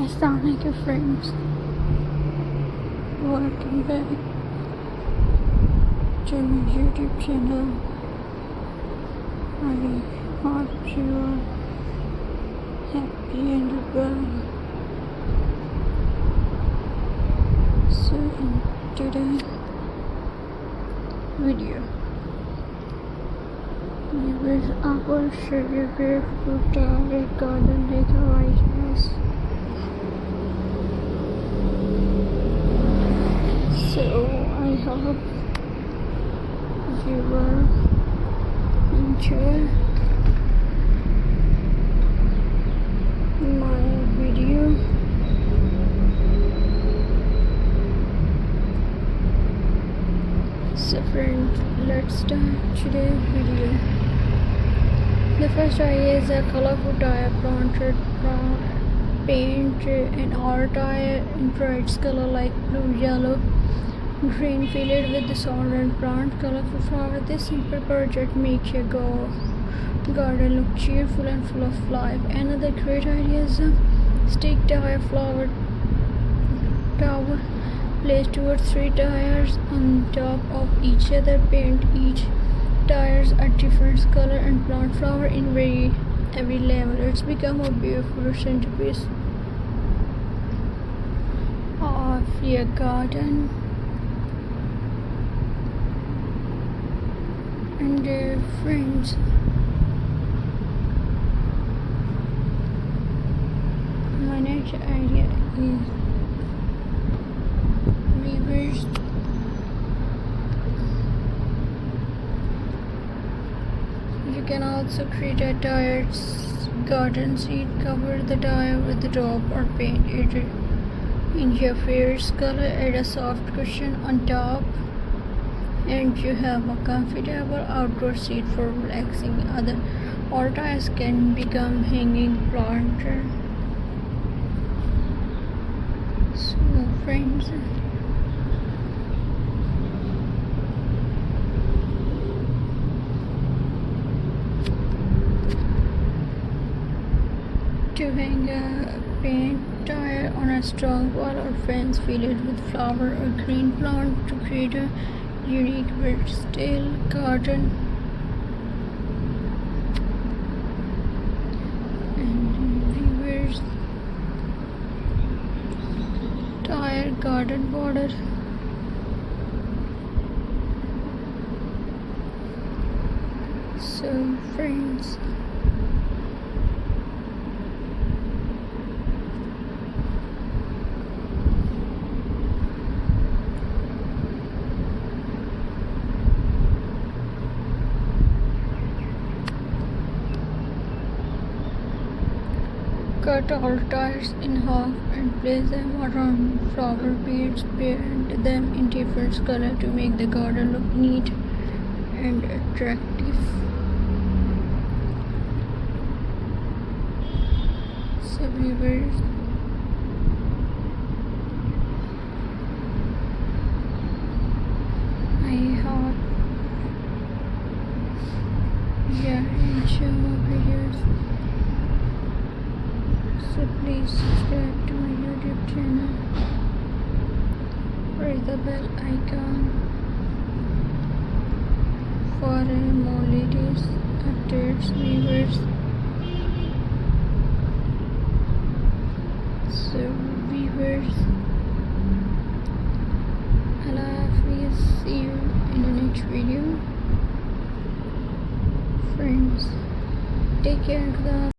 Assalamualaikum friends, welcome back to my YouTube channel. I hope you are happy and well. So in today's video, we will show you beautiful garden decorations. So I hope you will enjoy my video. So friends, let's start today's video. The first idea is a colorful tire planted paint and all tire in bright color like blue, yellow, green, filled with the soil and plant colorful flower. This simple project makes your garden look cheerful and full of life. Another great idea is a stick tire flower tower. Place 2 or 3 tires on top of each other. Paint each tires a different color and plant flower in every level. It's become a beautiful centerpiece of your garden. And friends, my next idea is reverse. You can also create a tire garden seat. Cover the tire with the top or paint it in your favorite color. Add a soft cushion on top, and you have a comfortable outdoor seat for relaxing. All tires can become hanging planter. So friends, to hang a paint tire on a strong wall or fence, fill it with flower or green plant to create a unique versatile garden. And reverse tire garden border. So friends, cut all tires in half and place them around flower beds. Paint them in different color to make the garden look neat and attractive. So viewers, I hope you enjoy my videos. So please subscribe to my YouTube channel. Press the bell icon for more latest updates, viewers. So viewers, Allah Hafiz, see you in the next video. Friends, take care of the